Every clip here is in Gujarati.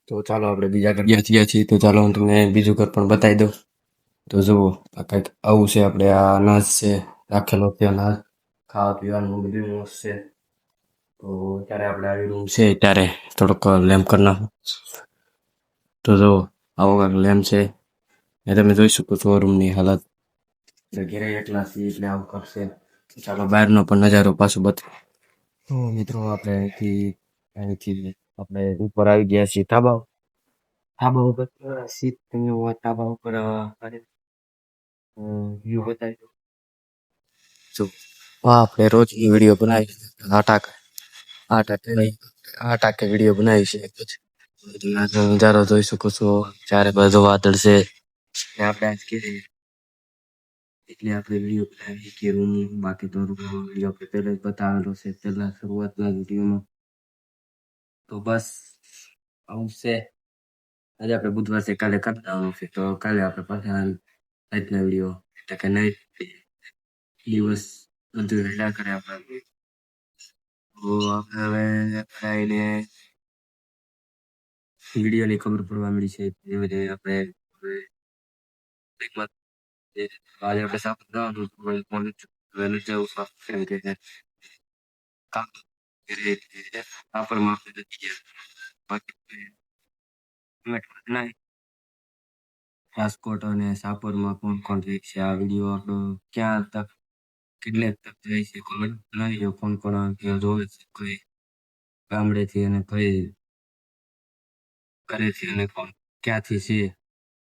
તો ચાલો આપણે બીજા ઘર ગયા છીએ તો ચાલો હું તમને બીજું ઘર પણ બતાવી દઉં. તો જુઓ આ કંઈક આવું છે. આપણે આ અનાજ છે રાખેલો છે, અનાજ ખાવા પીવાનું બધું મસ્ત છે. તો ત્યારે આપણે આવી રૂમ છે ત્યારે થોડોક લેમ્પ કરી નાખો. તો જો આવો કાંઈક લેમ્પ છે એ તમે જોઈ શકો છો રૂમની હાલત. એટલે ઘેરે એકલા છીએ એટલે આવું કરશે. ચાલો બહારનો પણ નજારો પાછો બતાવો. તો મિત્રો આપણે અહીંથી આપણે ઉપર આવી ગયા છીએ ધાબા ઉપર સીટ તમે ધાબા ઉપર વ્યૂ બતાવી દો. જો આપણે રોજની વિડીયો બનાવી આટાકે વિડીયો બનાવી છે. પછી આજનો નજારો જોઈ શકો છો. ચારે બાજુ વાદળ છે ને આપણે આજ કીધી એટલે આપણે વિડીયો બનાવી કે રૂમ બાકી તો રૂમનો વિડીયો આપણે પહેલા જ બતાવેલો છે પહેલા શરૂઆતના વિડીયોમાં. તો બસ આવું છે. આજે આપણે બુધવાર છે, કાલે કરતા છે. તો કાલે આપણે પાછા આજના વિડીયો એટલે કે નાઈટ દિવસ બધું રહ્યા કરે આપણે. તો આપણે હવે આવીને વિડીયોની ખબર પડવા મળી છે. ધીમે ધીમે આપણે હવે બ્રેકમાં આજે આપણે સાપ જવાનું વહેલું જવું સાપ કેમ કે કામ કરે સાપરમાં આપણે નથી ગયા. બાકી નહીં રાજકોટ અને સાપરમાં કોણ કોણ રહે છે આ વિડીયો આપણો ક્યાં તક કેટલે તક જાય છે કોમેન્ટ જણાવી કોણ કોણ જોવે છે, કઈ ગામડેથી અને કઈ ઘરેથી અને કોણ ક્યાંથી છે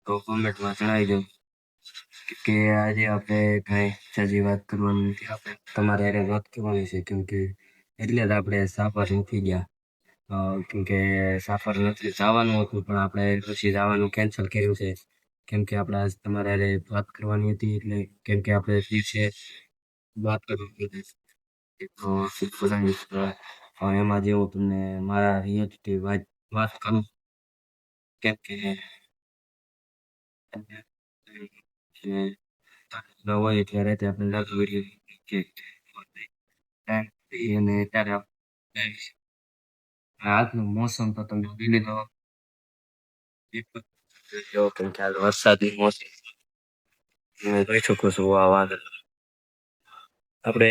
તો કોમેન્ટમાં જણાવી દો. કે આજે આપણે કઈ સાચી વાત કરવાની નથી. આપણે તમારે હારે વાત કરવાની છે કેમ કે એટલે જ આપણે સાપર નથી ગયા. કેમ કે સાપર નથી જવાનું હતું પણ આપણે પછી જવાનું કેન્સલ કર્યું છે. કેમ કે આપણે આજ તમારે હારે વાત કરવાની હતી એટલે કેમ કે આપણે દિવસે વાત કરવાની હતી. તો એમાં જે હું તમને મારા રિયાલિટી વાત કરું કેમ કે ન હોય ત્યારે તે આપણે લાગુ વિડીયો અને ત્યારે આજનું મોસમ તો તમે જોઈ લીધો કેમ કે હાલ વરસાદની મોસમ તમે જોઈ શકો છો આ વાદળ. આપણે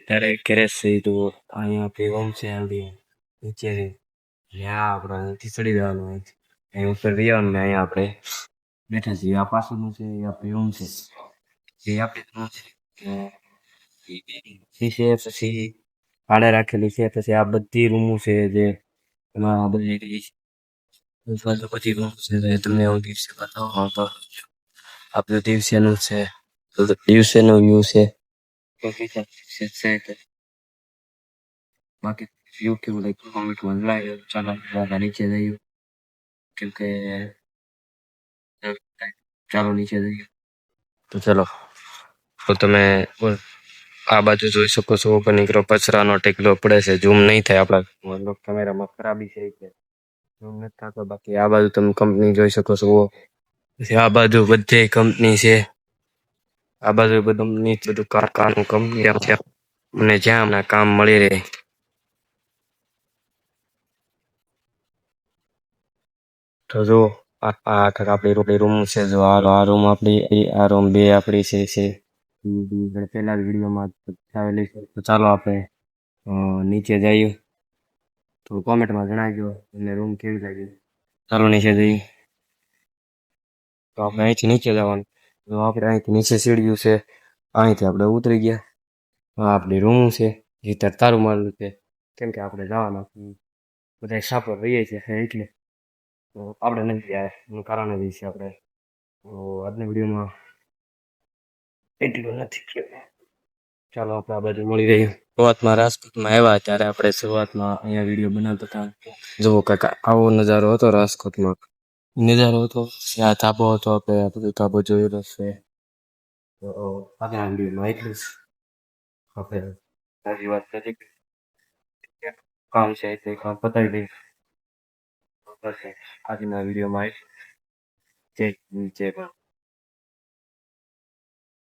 ત્યારે ઘરે તો અહીંયા પેગમ છે નીચે ત્યાં આપણે નથી ચડી જવાનું અહીં ઉપર જવાનું ને અહીંયા આપણે બેઠા છીએ. આ પાછળનું છે એ આપણે રૂમ છે એ આપણે રૂમ છે પછી ભાડે રાખેલી છે. પછી આ બધી રૂમો છે જે એમાં આ બધી પછી રૂમ છે તમને હું દિવસે બતાવવાનો તો આ બધું દિવસેનું છે. તો દિવસેનો વ્યૂ છે. બાકી વ્યૂ કેવું લાગ્યું કોમેન્ટમાં જણાવી. ચાલો નીચે જઈએ કેમ કે ચાલો નીચે જઈએ. તો ચલો તો તમે આ બાજુ જોઈ શકો છો ઉપર નીકળો કચરાનો ટેકલો પડે છે. ઝૂમ નહીં થાય આપણા કેમેરામાં ખરાબી છે એટલે ઝૂમ નથી થતો. બાકી આ બાજુ તમે કંપની જોઈ શકો છો. પછી આ બાજુ બધે કંપની છે. આ બાજુ બધું કારખાનું કંપની છે અને જ્યાં અમને કામ મળી રહે. તો જો આપણી રૂમ છે. જો આ રૂમ આપણી આ રૂમ બે આપણી છે. પેલા વિડીયોમાં આવેલી છે. તો ચાલો આપણે નીચે જઈએ તો કોમેન્ટમાં જણાવજો અને રૂમ કેવી લાગી. ચાલો નીચે જઈએ. તો આપણે અહીંથી નીચે જવાનું. તો આપણે અહીંથી નીચે સીડીયું છે. અહીંથી આપણે ઉતરી ગયા. આપણી રૂમ છે જે તારું મારેલું છે કેમ કે આપણે જવાના બધા સાપર રહીએ છીએ એટલે તો આપણે નથી જાય એનું કારણ એ છે આપણે તો આજના વિડીયોમાં એટલું નથી. ચાલો આપણે આ બાજુ મળી રહીએ. શરૂઆતમાં રાજકોટમાં આવ્યા ત્યારે આપણે શરૂઆતમાં અહીંયા વિડીયો બનાવતા હતા. જુઓ કાંઈક આવો નજારો હતો રાજકોટમાં. નજારો હતો ત્યાં ધાબો હતો. આપણે આ બધું ધાબો જોયેલો છે. તો આગળના વિડીયોમાં એટલું જ. આપણે સારી વાત કરી કામ છે તે કામ પતાવી દઈએ. આજના વિડીયોમાં જય